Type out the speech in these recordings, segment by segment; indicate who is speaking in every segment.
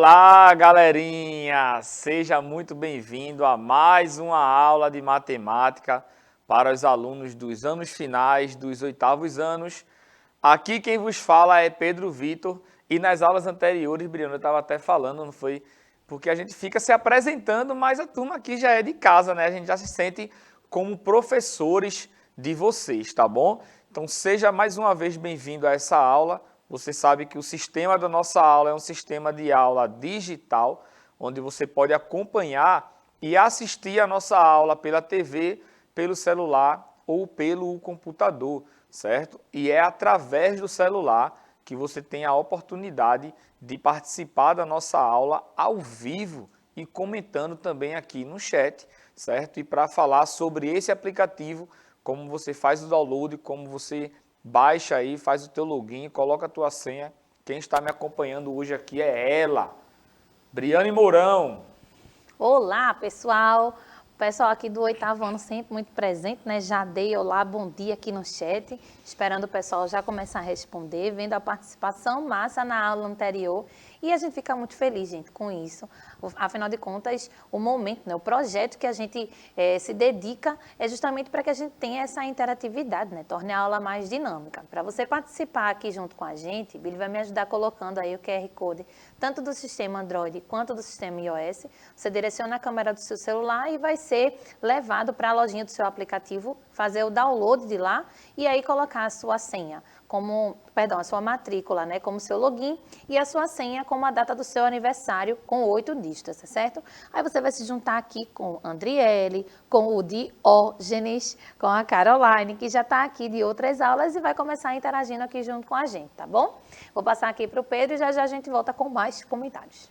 Speaker 1: Olá, galerinha! Seja muito bem-vindo a mais uma aula de matemática para os alunos dos anos finais dos 8º anos. Aqui quem vos fala é Pedro Vitor e nas aulas anteriores, Briana, eu estava até falando, não foi? Porque a gente fica se apresentando, mas a turma aqui já é de casa, né? A gente já se sente como professores de vocês, tá bom? Então seja mais uma vez bem-vindo a essa aula. Você sabe que o sistema da nossa aula é um sistema de aula digital, onde você pode acompanhar e assistir a nossa aula pela TV, pelo celular ou pelo computador, certo? E é através do celular que você tem a oportunidade de participar da nossa aula ao vivo e comentando também aqui no chat, certo? E para falar sobre esse aplicativo, como você faz o download, como você baixa aí, faz o teu login, coloca a tua senha. Quem está me acompanhando hoje aqui é ela, Briane Mourão.
Speaker 2: Olá, pessoal. O pessoal aqui do 8º ano sempre muito presente, né? Já dei olá, bom dia aqui no chat, esperando o pessoal já começar a responder, vendo a participação massa na aula anterior. E a gente fica muito feliz, gente, com isso. Afinal de contas, o momento, né, o projeto que a gente se dedica é justamente para que a gente tenha essa interatividade, né? Torne a aula mais dinâmica. Para você participar aqui junto com a gente, Billy vai me ajudar colocando aí o QR Code, tanto do sistema Android quanto do sistema iOS. Você direciona a câmera do seu celular e vai ser levado para a lojinha do seu aplicativo, fazer o download de lá e aí colocar a sua senha, a sua matrícula, né, como seu login e a sua senha como a data do seu aniversário com 8 dígitos, tá certo? Aí você vai se juntar aqui com a Andriele, com o Diógenes, com a Caroline, que já está aqui de outras aulas e vai começar interagindo aqui junto com a gente, tá bom? Vou passar aqui para o Pedro e já já a gente volta com mais comentários.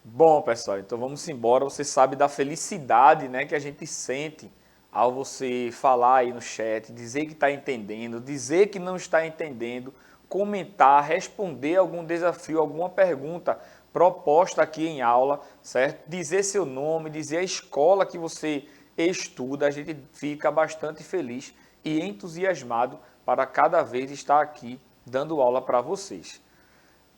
Speaker 1: Bom, pessoal, então vamos embora. Você sabe da felicidade, né, que a gente sente ao você falar aí no chat, dizer que está entendendo, dizer que não está entendendo, comentar, responder algum desafio, alguma pergunta proposta aqui em aula, certo? Dizer seu nome, dizer a escola que você estuda, a gente fica bastante feliz e entusiasmado para cada vez estar aqui dando aula para vocês.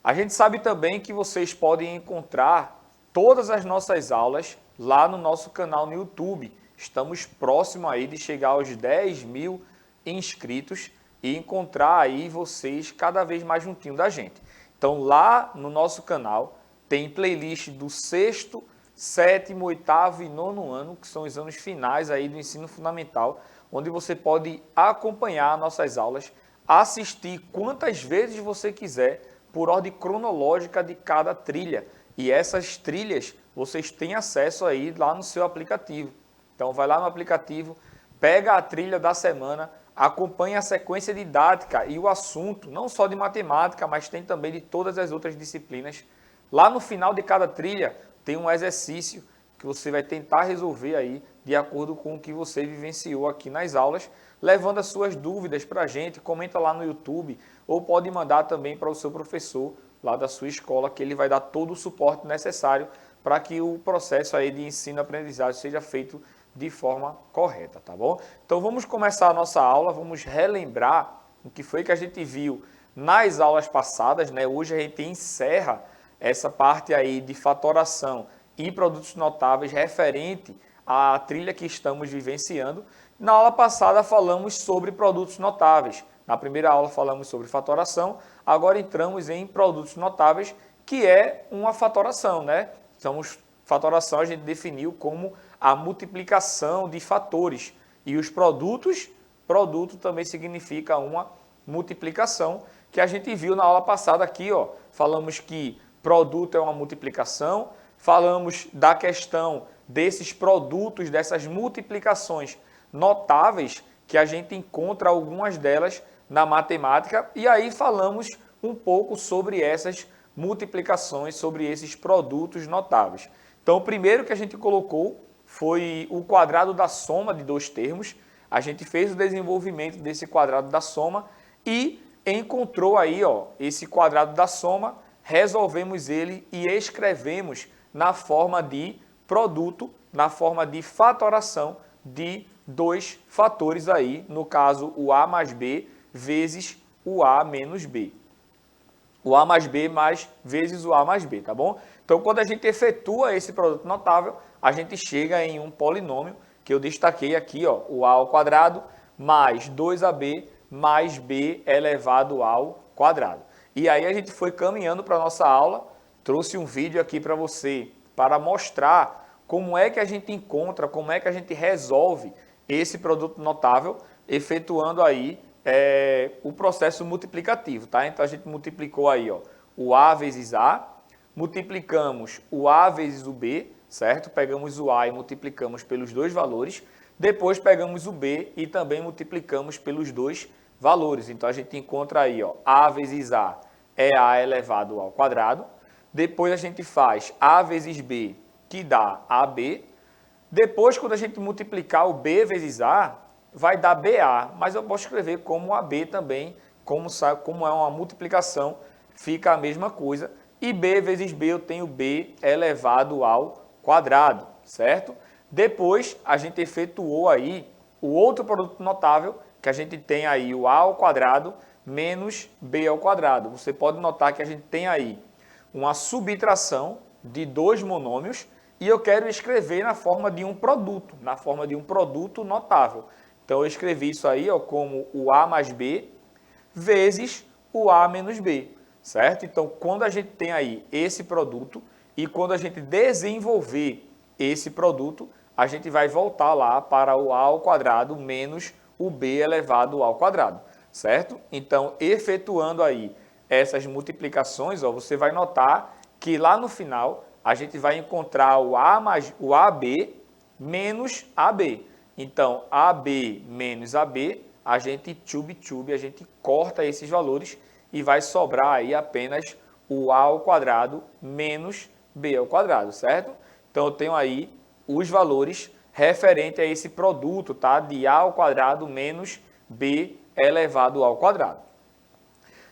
Speaker 1: A gente sabe também que vocês podem encontrar todas as nossas aulas lá no nosso canal no YouTube. Estamos próximos aí de chegar aos 10.000 inscritos e encontrar aí vocês cada vez mais juntinho da gente. Então lá no nosso canal tem playlist do 6º, 7º, 8º e 9º ano, que são os anos finais aí do ensino fundamental, onde você pode acompanhar nossas aulas, assistir quantas vezes você quiser, por ordem cronológica de cada trilha. E essas trilhas vocês têm acesso aí lá no seu aplicativo. Então vai lá no aplicativo, pega a trilha da semana, acompanha a sequência didática e o assunto, não só de matemática, mas tem também de todas as outras disciplinas. Lá no final de cada trilha tem um exercício que você vai tentar resolver aí de acordo com o que você vivenciou aqui nas aulas, levando as suas dúvidas para a gente, comenta lá no YouTube ou pode mandar também para o seu professor lá da sua escola, que ele vai dar todo o suporte necessário para que o processo aí de ensino-aprendizagem seja feito de forma correta, tá bom? Então vamos começar a nossa aula, vamos relembrar o que foi que a gente viu nas aulas passadas, né? Hoje a gente encerra essa parte aí de fatoração e produtos notáveis referente à trilha que estamos vivenciando. Na aula passada falamos sobre produtos notáveis. Na primeira aula falamos sobre fatoração, agora entramos em produtos notáveis, que é uma fatoração, né? Fatoração a gente definiu como a multiplicação de fatores. E os produto também significa uma multiplicação, que a gente viu na aula passada aqui, ó. Falamos que produto é uma multiplicação, falamos da questão desses produtos, dessas multiplicações notáveis, que a gente encontra algumas delas na matemática, e aí falamos um pouco sobre essas multiplicações, sobre esses produtos notáveis. Então, o primeiro que a gente colocou foi o quadrado da soma de dois termos. A gente fez o desenvolvimento desse quadrado da soma e encontrou aí, ó, esse quadrado da soma, resolvemos ele e escrevemos na forma de produto, na forma de fatoração de dois fatores aí, no caso o A mais B vezes o A menos B. O A mais B mais vezes o A mais B, tá bom? Então, quando a gente efetua esse produto notável, a gente chega em um polinômio que eu destaquei aqui, ó, o a ao quadrado mais 2ab mais b elevado ao quadrado. E aí a gente foi caminhando para a nossa aula, trouxe um vídeo aqui para você, para mostrar como é que a gente encontra, como é que a gente resolve esse produto notável, efetuando aí o processo multiplicativo, tá? Então a gente multiplicou aí, ó, o a vezes a, multiplicamos o a vezes o b, certo? Pegamos o a e multiplicamos pelos dois valores, depois pegamos o b e também multiplicamos pelos dois valores. Então a gente encontra aí, ó, a vezes a é a elevado ao quadrado, depois a gente faz a vezes b, que dá ab, depois quando a gente multiplicar o b vezes a, vai dar BA, mas eu posso escrever como AB também, como é uma multiplicação, fica a mesma coisa. E B vezes B eu tenho B elevado ao quadrado, certo? Depois a gente efetuou aí o outro produto notável, que a gente tem aí o A ao quadrado menos B ao quadrado. Você pode notar que a gente tem aí uma subtração de dois monômios e eu quero escrever na forma de um produto notável. Então, eu escrevi isso aí, ó, como o A mais B vezes o A menos B, certo? Então, quando a gente tem aí esse produto e quando a gente desenvolver esse produto, a gente vai voltar lá para o A ao quadrado menos o B elevado ao quadrado, certo? Então, efetuando aí essas multiplicações, ó, você vai notar que lá no final a gente vai encontrar o AB menos AB. Então, AB menos AB, a gente a gente corta esses valores e vai sobrar aí apenas o A ao quadrado menos B ao quadrado, certo? Então, eu tenho aí os valores referentes a esse produto, tá? De A ao quadrado menos B elevado ao quadrado.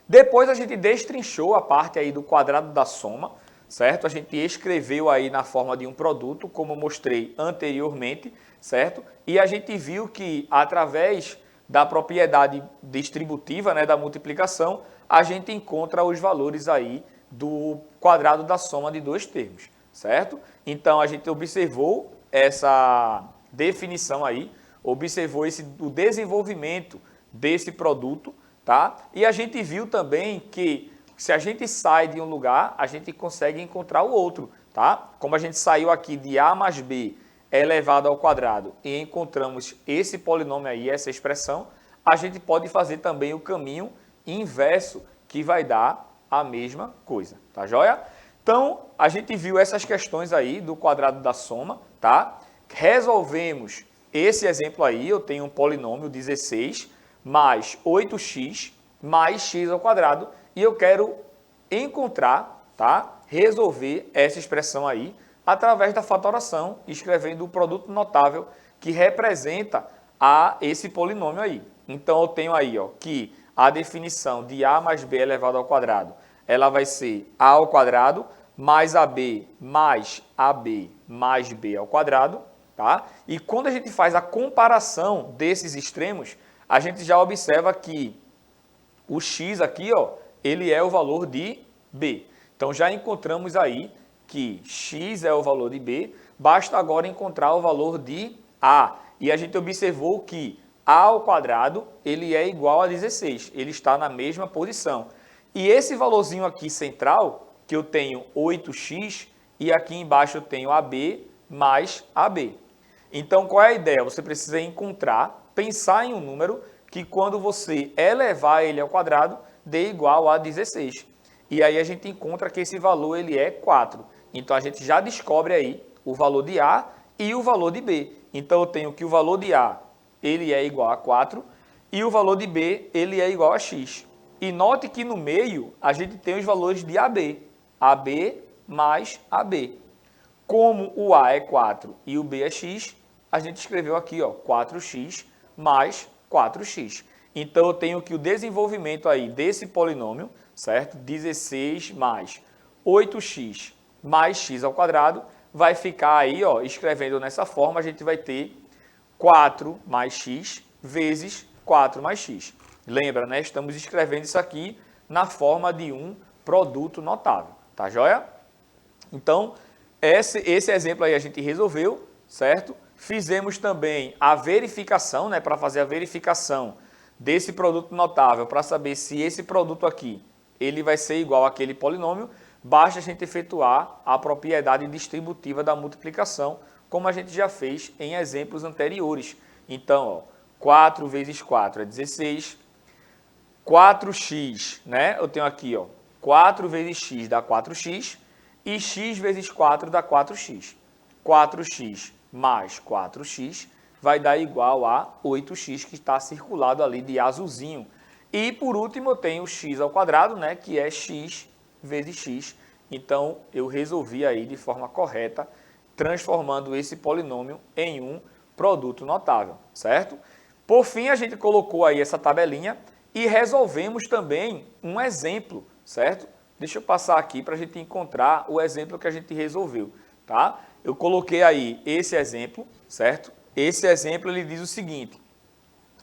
Speaker 1: Depois, a gente destrinchou a parte aí do quadrado da soma, certo? A gente escreveu aí na forma de um produto, como eu mostrei anteriormente, certo? E a gente viu que através da propriedade distributiva, né, da multiplicação, a gente encontra os valores aí do quadrado da soma de dois termos, certo? Então a gente observou essa definição aí, observou o desenvolvimento desse produto, tá? E a gente viu também que se a gente sai de um lugar, a gente consegue encontrar o outro, tá? Como a gente saiu aqui de A mais B elevado ao quadrado e encontramos esse polinômio aí, essa expressão, a gente pode fazer também o caminho inverso, que vai dar a mesma coisa, tá joia? Então, a gente viu essas questões aí do quadrado da soma, tá? Resolvemos esse exemplo aí, eu tenho um polinômio 16 mais 8x mais x ao quadrado e eu quero encontrar, tá? Resolver essa expressão aí através da fatoração, escrevendo o produto notável que representa esse polinômio aí. Então, eu tenho aí, ó, que a definição de a mais b elevado ao quadrado, ela vai ser a ao quadrado mais ab mais b ao quadrado, tá? E quando a gente faz a comparação desses extremos, a gente já observa que o x aqui, ó, ele é o valor de b. Então, já encontramos aí que x é o valor de b, basta agora encontrar o valor de a. E a gente observou que a ao quadrado, ele é igual a 16, ele está na mesma posição. E esse valorzinho aqui central, que eu tenho 8x, e aqui embaixo eu tenho AB mais AB. Então, qual é a ideia? Você precisa encontrar, pensar em um número que quando você elevar ele ao quadrado, dê igual a 16. E aí a gente encontra que esse valor ele é 4. Então, a gente já descobre aí o valor de A e o valor de B. Então, eu tenho que o valor de A ele é igual a 4 e o valor de B ele é igual a x. E note que no meio a gente tem os valores de AB. AB mais AB. Como o A é 4 e o B é x, a gente escreveu aqui, ó, 4x mais 4x. Então, eu tenho que o desenvolvimento aí desse polinômio, certo? 16 mais 8x mais x ao quadrado, vai ficar aí, ó, escrevendo nessa forma, a gente vai ter 4 mais x vezes 4 mais x. Lembra, né? Estamos escrevendo isso aqui na forma de um produto notável, tá joia? Então, esse exemplo aí a gente resolveu, certo? Fizemos também a verificação, né, para fazer a verificação desse produto notável, para saber se esse produto aqui, ele vai ser igual àquele polinômio, basta a gente efetuar a propriedade distributiva da multiplicação, como a gente já fez em exemplos anteriores. Então, ó, 4 vezes 4 é 16, 4x, né? Eu tenho aqui, ó, 4 vezes x dá 4x, e x vezes 4 dá 4x. 4x mais 4x vai dar igual a 8x, que está circulado ali de azulzinho. E, por último, eu tenho x ao quadrado, né, que é x vezes x. Então, eu resolvi aí de forma correta, transformando esse polinômio em um produto notável, certo? Por fim, a gente colocou aí essa tabelinha e resolvemos também um exemplo, certo? Deixa eu passar aqui para a gente encontrar o exemplo que a gente resolveu, tá? Eu coloquei aí esse exemplo, certo? Esse exemplo, ele diz o seguinte: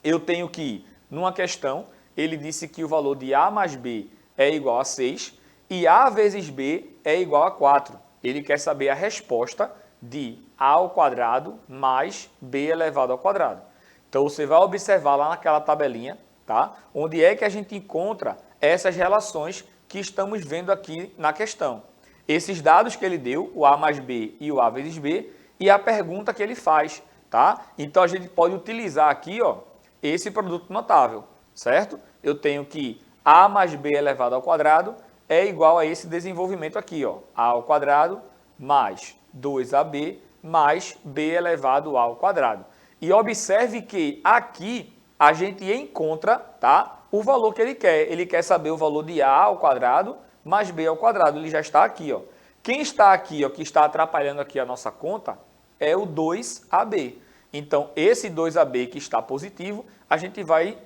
Speaker 1: eu tenho que, numa questão, ele disse que o valor de A mais B é igual a 6 e A vezes B é igual a 4. Ele quer saber a resposta de A ao quadrado mais B elevado ao quadrado. Então, você vai observar lá naquela tabelinha, tá? Onde é que a gente encontra essas relações que estamos vendo aqui na questão. Esses dados que ele deu, o A mais B e o A vezes B, e a pergunta que ele faz, tá? Então, a gente pode utilizar aqui, ó, esse produto notável, certo? Eu tenho que A mais B elevado ao quadrado é igual a esse desenvolvimento aqui, ó, A ao quadrado mais 2AB mais B elevado ao quadrado. E observe que aqui a gente encontra, tá, o valor que ele quer. Ele quer saber o valor de A ao quadrado mais B ao quadrado. Ele já está aqui, ó. Quem está aqui, ó, que está atrapalhando aqui a nossa conta, é o 2AB. Então, esse 2AB que está positivo, a gente vai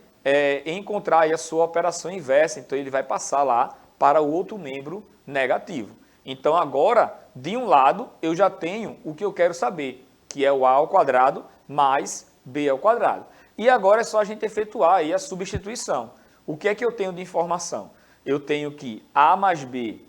Speaker 1: encontrar aí a sua operação inversa. Então, ele vai passar lá para o outro membro negativo. Então, agora, de um lado, eu já tenho o que eu quero saber, que é o A ao quadrado mais B ao quadrado. E agora é só a gente efetuar aí a substituição. O que é que eu tenho de informação? Eu tenho que A mais B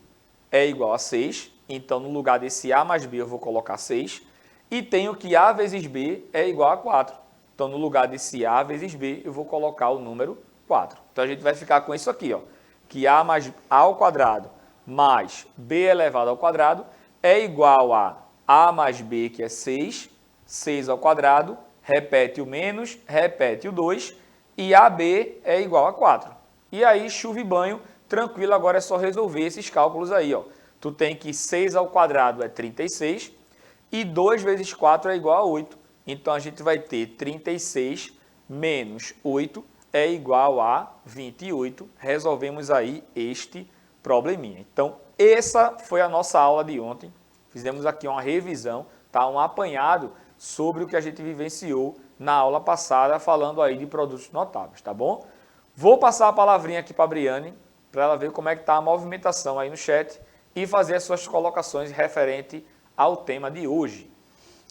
Speaker 1: é igual a 6, então no lugar desse A mais B eu vou colocar 6, e tenho que A vezes B é igual a 4. Então no lugar desse A vezes B eu vou colocar o número 4. Então a gente vai ficar com isso aqui, ó, que A mais A ao quadrado mais B elevado ao quadrado é igual a mais B, que é 6, 6 ao quadrado, repete o menos, repete o 2, e AB é igual a 4. E aí, chuva e banho, tranquilo, agora é só resolver esses cálculos aí, ó. Tu tem que 6 ao quadrado é 36, e 2 vezes 4 é igual a 8. Então, a gente vai ter 36 menos 8 é igual a 28. Resolvemos aí este probleminha. Então, essa foi a nossa aula de ontem. Fizemos aqui uma revisão, tá? Um apanhado sobre o que a gente vivenciou na aula passada, falando aí de produtos notáveis, tá bom? Vou passar a palavrinha aqui para a Briane, para ela ver como é que está a movimentação aí no chat e fazer as suas colocações referente ao tema de hoje.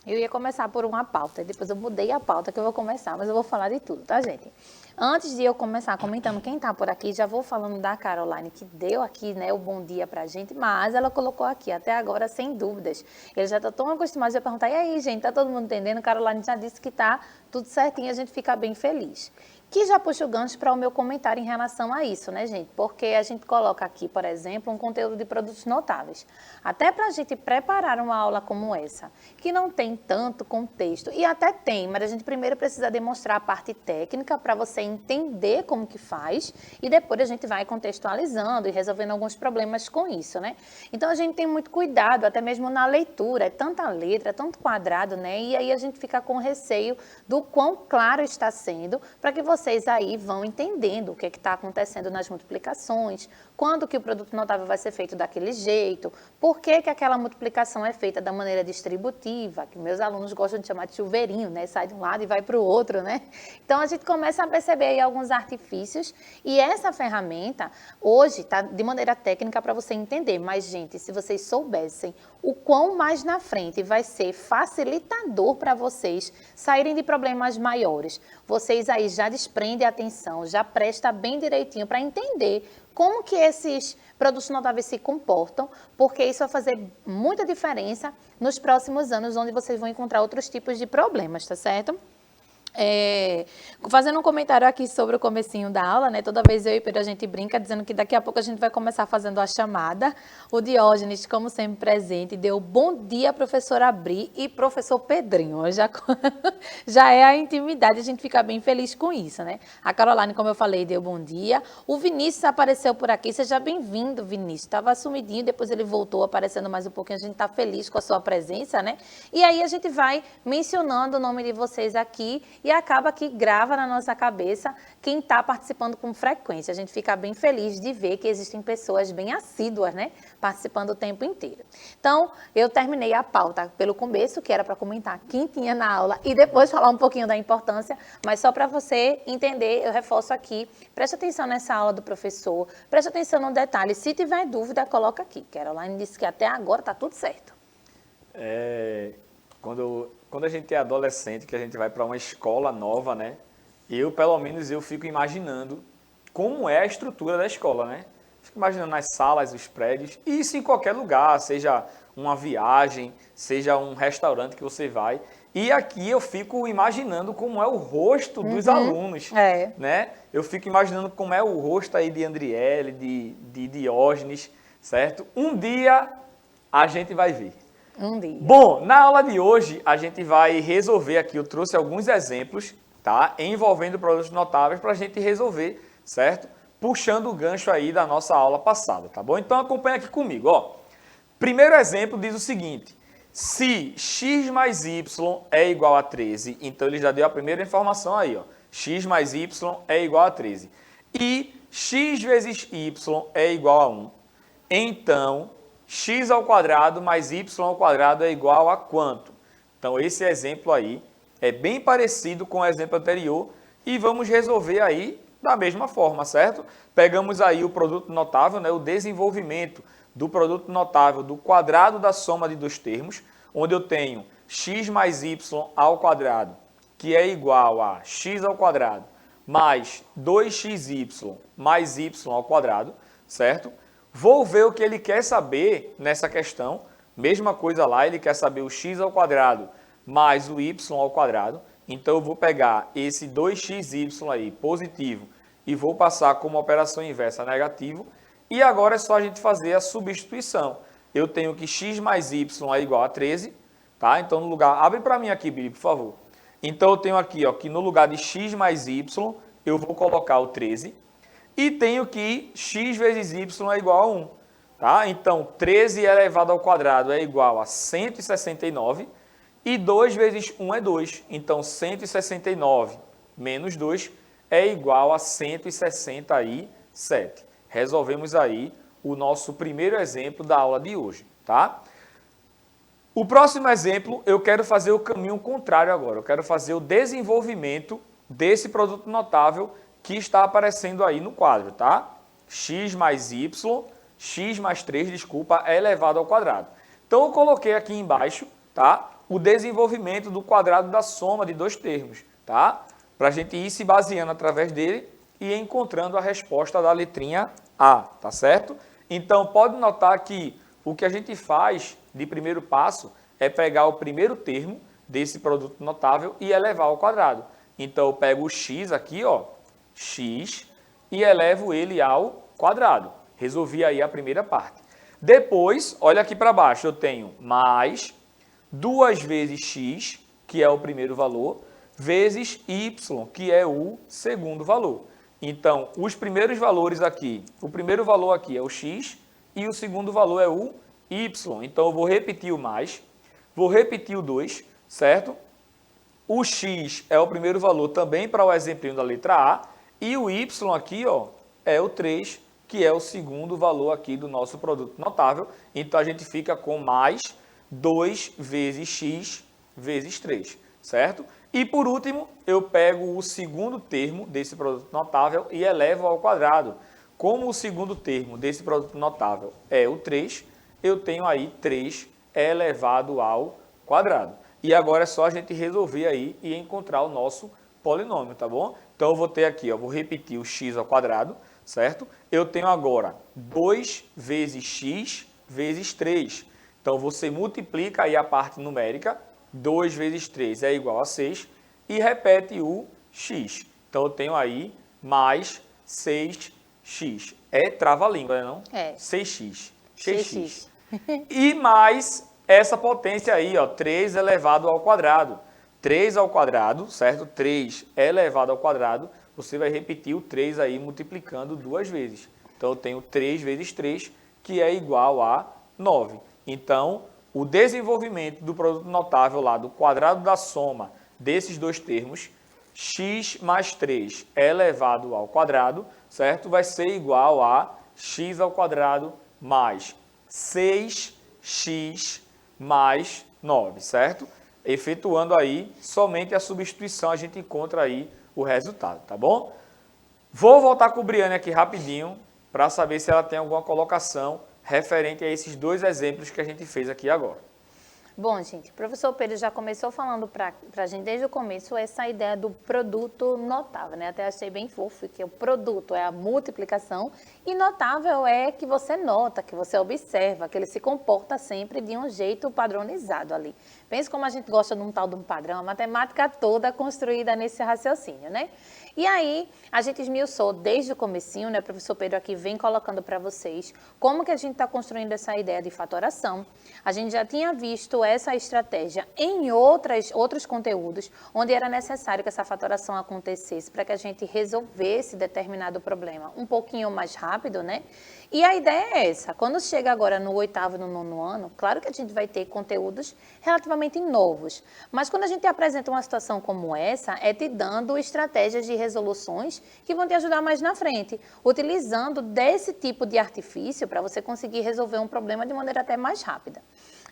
Speaker 2: Eu ia começar por uma pauta, depois eu mudei a pauta que eu vou começar, mas eu vou falar de tudo, tá, gente? Antes de eu começar comentando quem tá por aqui, já vou falando da Caroline, que deu aqui, né, o bom dia pra gente, mas ela colocou aqui, até agora, sem dúvidas. Ele já tá tão acostumado a perguntar, e aí, gente, tá todo mundo entendendo? Caroline já disse que tá tudo certinho, a gente fica bem feliz. Que já puxa o gancho para o meu comentário em relação a isso, né, gente? Porque a gente coloca aqui, por exemplo, um conteúdo de produtos notáveis. Até para a gente preparar uma aula como essa, que não tem tanto contexto, e até tem, mas a gente primeiro precisa demonstrar a parte técnica para você entender como que faz, e depois a gente vai contextualizando e resolvendo alguns problemas com isso, né? Então a gente tem muito cuidado, até mesmo na leitura, é tanta letra, é tanto quadrado, né? E aí a gente fica com receio do quão claro está sendo, para que vocês aí vão entendendo o que está acontecendo nas multiplicações, quando que o produto notável vai ser feito daquele jeito, por que que aquela multiplicação é feita da maneira distributiva, que meus alunos gostam de chamar de chuveirinho, né? Sai de um lado e vai para o outro, né? Então a gente começa a perceber aí alguns artifícios e essa ferramenta hoje está de maneira técnica para você entender, mas gente, se vocês soubessem o quão mais na frente vai ser facilitador para vocês saírem de problemas maiores, vocês aí já desprendem a atenção, já presta bem direitinho para entender como que esses produtos notáveis se comportam, porque isso vai fazer muita diferença nos próximos anos, onde vocês vão encontrar outros tipos de problemas, tá certo? Fazendo um comentário aqui sobre o comecinho da aula, né? Toda vez eu e Pedro a gente brinca dizendo que daqui a pouco a gente vai começar fazendo a chamada. O Diógenes, como sempre presente, deu bom dia, professora Bri e professor Pedrinho. Já é a intimidade, a gente fica bem feliz com isso, né? A Caroline, como eu falei, deu bom dia. O Vinícius apareceu por aqui, seja bem-vindo, Vinícius. Estava sumidinho, depois ele voltou aparecendo mais um pouquinho, a gente está feliz com a sua presença, né? E aí a gente vai mencionando o nome de vocês aqui e acaba que grava na nossa cabeça quem está participando com frequência. A gente fica bem feliz de ver que existem pessoas bem assíduas, né, participando o tempo inteiro. Então, eu terminei a pauta pelo começo, que era para comentar quem tinha na aula e depois falar um pouquinho da importância, mas só para você entender, eu reforço aqui, preste atenção nessa aula do professor, preste atenção no detalhe, se tiver dúvida, coloca aqui. Caroline disse que até agora está tudo certo.
Speaker 1: Quando a gente é adolescente, que a gente vai para uma escola nova, né? Pelo menos, eu fico imaginando como é a estrutura da escola, né? Fico imaginando as salas, os prédios, e isso em qualquer lugar, seja uma viagem, seja um restaurante que você vai. E aqui eu fico imaginando como é o rosto dos alunos, né? Eu fico imaginando como é o rosto aí de Andriele, de Diógenes, certo? Um dia a gente vai ver. Bom, na aula de hoje a gente vai resolver aqui, eu trouxe alguns exemplos, tá? Envolvendo produtos notáveis para a gente resolver, certo? Puxando o gancho aí da nossa aula passada, tá bom? Então acompanha aqui comigo, ó. Primeiro exemplo diz o seguinte: se x mais y é igual a 13, então ele já deu a primeira informação aí, ó. X mais y é igual a 13. E x vezes y é igual a 1. Então, x ao quadrado mais y ao quadrado é igual a quanto? Então, esse exemplo aí é bem parecido com o exemplo anterior e vamos resolver aí da mesma forma, certo? Pegamos aí o produto notável, né, o desenvolvimento do produto notável do quadrado da soma de dois termos, onde eu tenho x mais y ao quadrado, que é igual a x ao quadrado, mais 2xy mais y ao quadrado, certo? Vou ver o que ele quer saber nessa questão. Mesma coisa lá, ele quer saber o x ao quadrado mais o y ao quadrado. Então, eu vou pegar esse 2xy aí, positivo, e vou passar como operação inversa negativo. E agora é só a gente fazer a substituição. Eu tenho que x mais y é igual a 13, tá? Então, no lugar... Abre para mim aqui, Billy, por favor. Então, eu tenho aqui, ó, que no lugar de x mais y, eu vou colocar o 13. E tenho que x vezes y é igual a 1. Tá? Então, 13 elevado ao quadrado é igual a 169. E 2 vezes 1 é 2. Então, 169 menos 2 é igual a 167. Resolvemos aí o nosso primeiro exemplo da aula de hoje. Tá? O próximo exemplo, eu quero fazer o caminho contrário agora. Eu quero fazer o desenvolvimento desse produto notável que está aparecendo aí no quadro, tá? X mais y, x mais 3, desculpa, é elevado ao quadrado. Então, eu coloquei aqui embaixo, tá? O desenvolvimento do quadrado da soma de dois termos, tá? Para a gente ir se baseando através dele e encontrando a resposta da letrinha A, tá certo? Então, pode notar que o que a gente faz de primeiro passo é pegar o primeiro termo desse produto notável e elevar ao quadrado. Então, eu pego o x aqui, ó, x, e elevo ele ao quadrado. Resolvi aí a primeira parte. Depois, olha aqui para baixo, eu tenho mais 2 vezes x, que é o primeiro valor, vezes y, que é o segundo valor. Então, os primeiros valores aqui, o primeiro valor aqui é o x e o segundo valor é o y. Então, eu vou repetir o mais, vou repetir o 2, certo? O x é o primeiro valor também para o exemplinho da letra A. E o y aqui, ó, é o 3, que é o segundo valor aqui do nosso produto notável. Então, a gente fica com mais 2 vezes x vezes 3, certo? E, por último, eu pego o segundo termo desse produto notável e elevo ao quadrado. Como o segundo termo desse produto notável é o 3, eu tenho aí 3 elevado ao quadrado. E agora é só a gente resolver aí e encontrar o nosso polinômio, tá bom? Então, eu vou ter aqui, ó, vou repetir o x ao quadrado, certo? Eu tenho agora 2 vezes x vezes 3. Então, você multiplica aí a parte numérica, 2 vezes 3 é igual a 6, e repete o x. Então, eu tenho aí mais 6x. É trava-língua, né, não?
Speaker 2: É.
Speaker 1: 6x.
Speaker 2: XX.
Speaker 1: E mais essa potência aí, ó, 3 elevado ao quadrado. 3 ao quadrado, certo? 3 elevado ao quadrado, você vai repetir o 3 aí multiplicando 2 vezes. Então, eu tenho 3 vezes 3, que é igual a 9. Então, o desenvolvimento do produto notável lá do quadrado da soma desses dois termos, x mais 3 elevado ao quadrado, certo? Vai ser igual a x ao quadrado mais 6x mais 9, certo? Efetuando aí somente a substituição, a gente encontra aí o resultado, tá bom? Vou voltar com o Briane aqui rapidinho para saber se ela tem alguma colocação referente a esses dois exemplos que a gente fez aqui agora.
Speaker 2: Bom, gente, o professor Pedro já começou falando para a gente desde o começo essa ideia do produto notável, né? Até achei bem fofo que o produto é a multiplicação e notável é que você nota, que você observa, que ele se comporta sempre de um jeito padronizado ali. Pense como a gente gosta de um tal de um padrão, a matemática toda construída nesse raciocínio, né? E aí, a gente esmiuçou desde o comecinho, né? O professor Pedro aqui vem colocando para vocês como que a gente está construindo essa ideia de fatoração. A gente já tinha visto essa estratégia em outros conteúdos, onde era necessário que essa fatoração acontecesse para que a gente resolvesse determinado problema um pouquinho mais rápido, né? E a ideia é essa, quando chega agora no 8º e no 9º ano, claro que a gente vai ter conteúdos relativamente novos, mas quando a gente apresenta uma situação como essa, é te dando estratégias de resoluções que vão te ajudar mais na frente, utilizando desse tipo de artifício para você conseguir resolver um problema de maneira até mais rápida.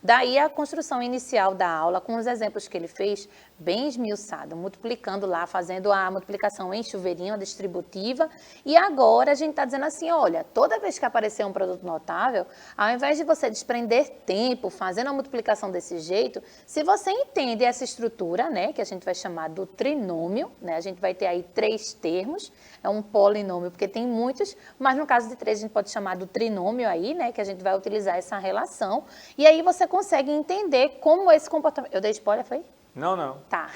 Speaker 2: Daí a construção inicial da aula, com os exemplos que ele fez, bem esmiuçado, multiplicando lá, fazendo a multiplicação em chuveirinho, a distributiva. E agora a gente está dizendo assim, olha, toda vez que aparecer um produto notável, ao invés de você desprender tempo fazendo a multiplicação desse jeito, se você entende essa estrutura, né, que a gente vai chamar do trinômio, né, a gente vai ter aí 3 termos, é um polinômio, porque tem muitos, mas no caso de 3 a gente pode chamar do trinômio aí, né, que a gente vai utilizar essa relação, e aí você consegue entender como esse comportamento... Eu dei spoiler, foi?
Speaker 1: Não, não.
Speaker 2: Tá.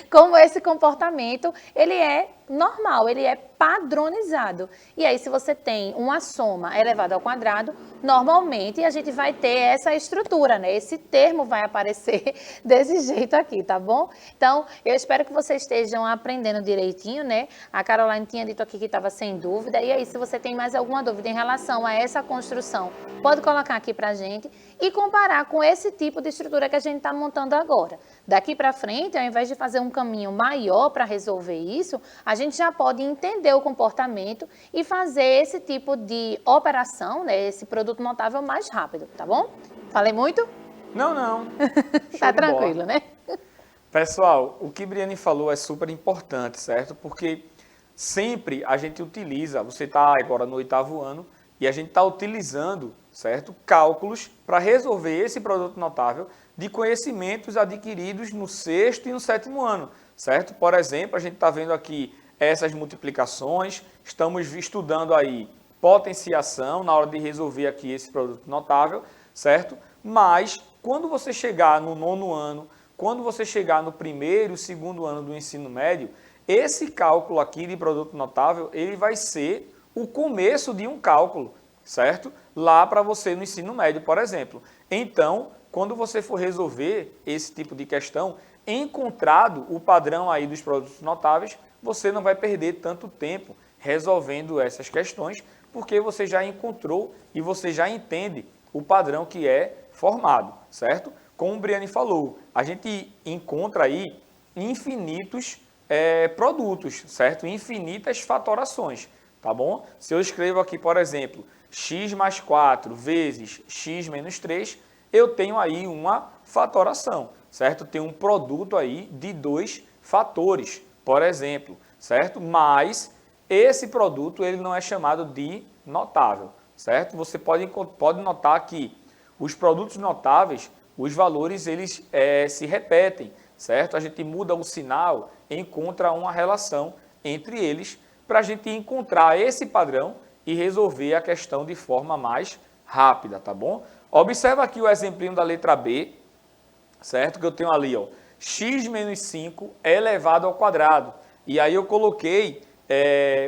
Speaker 2: Como esse comportamento, ele é normal, ele é padronizado. E aí, se você tem uma soma elevada ao quadrado, normalmente a gente vai ter essa estrutura, né? Esse termo vai aparecer desse jeito aqui, tá bom? Então, eu espero que vocês estejam aprendendo direitinho, né? A Caroline tinha dito aqui que estava sem dúvida. E aí, se você tem mais alguma dúvida em relação a essa construção, pode colocar aqui pra gente e comparar com esse tipo de estrutura que a gente está montando agora. Daqui para frente, ao invés de fazer um caminho maior para resolver isso, a gente já pode entender o comportamento e fazer esse tipo de operação, né, esse produto notável mais rápido, tá bom? Falei muito?
Speaker 1: Não, não.
Speaker 2: Tá tranquilo, né?
Speaker 1: Pessoal, o que Briane falou é super importante, certo? Porque sempre a gente utiliza, você está agora no 8º ano, e a gente está utilizando, certo, cálculos para resolver esse produto notável de conhecimentos adquiridos no 6º e no 7º ano, certo? Por exemplo, a gente está vendo aqui essas multiplicações, estamos estudando aí potenciação na hora de resolver aqui esse produto notável, certo? Mas quando você chegar no 9º ano, quando você chegar no 1º e 2º ano do ensino médio, esse cálculo aqui de produto notável, ele vai ser o começo de um cálculo, certo? Lá para você no ensino médio, por exemplo. Então, quando você for resolver esse tipo de questão, encontrado o padrão aí dos produtos notáveis, você não vai perder tanto tempo resolvendo essas questões, porque você já encontrou e você já entende o padrão que é formado, certo? Como o Briane falou, a gente encontra aí infinitos produtos, certo? Infinitas fatorações. Tá bom? Se eu escrevo aqui, por exemplo, x mais 4 vezes x menos 3, eu tenho aí uma fatoração, certo? Tenho um produto aí de 2 fatores, por exemplo, certo? Mas esse produto ele não é chamado de notável, certo? Você pode notar que os produtos notáveis, os valores eles se repetem, certo? A gente muda o sinal, encontra uma relação entre eles, para a gente encontrar esse padrão e resolver a questão de forma mais rápida, tá bom? Observa aqui o exemplinho da letra B, certo? Que eu tenho ali, ó, x menos 5 elevado ao quadrado. E aí eu coloquei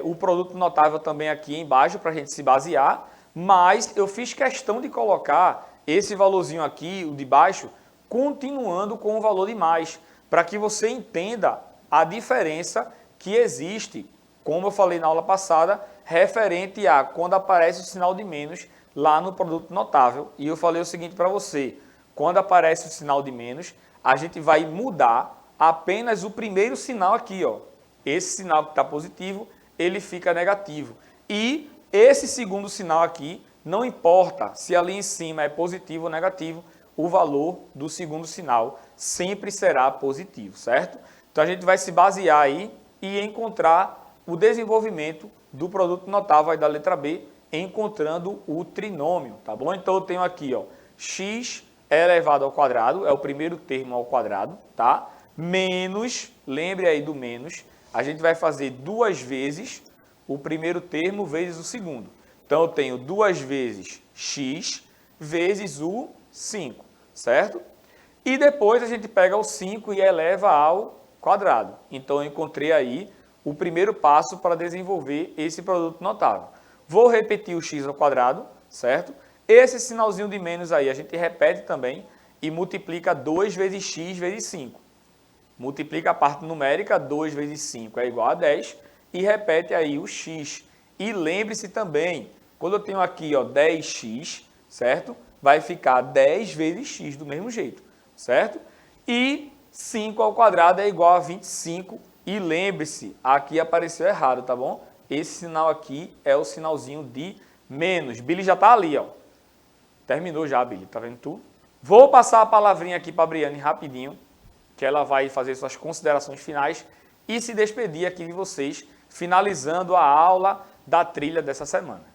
Speaker 1: o produto notável também aqui embaixo para a gente se basear, mas eu fiz questão de colocar esse valorzinho aqui, o de baixo, continuando com o valor de mais, para que você entenda a diferença que existe, como eu falei na aula passada, referente a quando aparece o sinal de menos lá no produto notável. E eu falei o seguinte para você, quando aparece o sinal de menos, a gente vai mudar apenas o primeiro sinal aqui, ó. Esse sinal que está positivo, ele fica negativo. E esse segundo sinal aqui, não importa se ali em cima é positivo ou negativo, o valor do segundo sinal sempre será positivo, certo? Então a gente vai se basear aí e encontrar o desenvolvimento do produto notável aí da letra B, encontrando o trinômio, tá bom? Então eu tenho aqui, ó, x elevado ao quadrado, é o primeiro termo ao quadrado, tá? Menos, lembre aí do menos, a gente vai fazer 2 vezes o primeiro termo vezes o segundo. Então eu tenho 2 vezes x vezes o 5, certo? E depois a gente pega o 5 e eleva ao quadrado. Então eu encontrei aí o primeiro passo para desenvolver esse produto notável. Vou repetir o x ao quadrado, certo? Esse sinalzinho de menos aí a gente repete também e multiplica 2 vezes x vezes 5. Multiplica a parte numérica, 2 vezes 5 é igual a 10 e repete aí o x. E lembre-se também, quando eu tenho aqui, ó, 10x, certo? Vai ficar 10 vezes x do mesmo jeito, certo? E 5 ao quadrado é igual a 25. E lembre-se, aqui apareceu errado, tá bom? Esse sinal aqui é o sinalzinho de menos. Billy já tá ali, ó. Terminou já, Billy, tá vendo tu? Vou passar a palavrinha aqui para a Briane rapidinho, que ela vai fazer suas considerações finais e se despedir aqui de vocês, finalizando a aula da trilha dessa semana.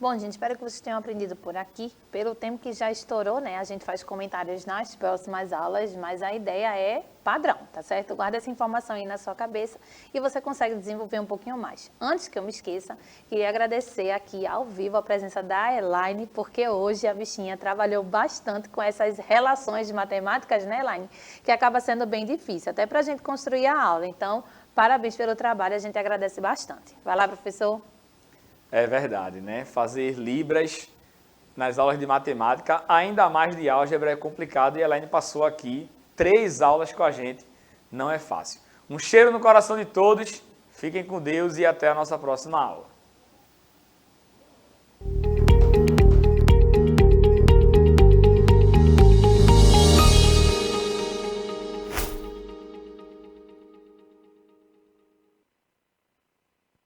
Speaker 2: Bom, gente, espero que vocês tenham aprendido por aqui. Pelo tempo que já estourou, né? A gente faz comentários nas próximas aulas, mas a ideia é padrão, tá certo? Guarda essa informação aí na sua cabeça e você consegue desenvolver um pouquinho mais. Antes que eu me esqueça, queria agradecer aqui ao vivo a presença da Elaine, porque hoje a bichinha trabalhou bastante com essas relações de matemáticas, né, Elaine? Que acaba sendo bem difícil, até para a gente construir a aula. Então, parabéns pelo trabalho, a gente agradece bastante. Vai lá, professor.
Speaker 1: É verdade, né? Fazer libras nas aulas de matemática, ainda mais de álgebra, é complicado e a Elaine passou aqui 3 aulas com a gente, não é fácil. Um cheiro no coração de todos, fiquem com Deus e até a nossa próxima aula.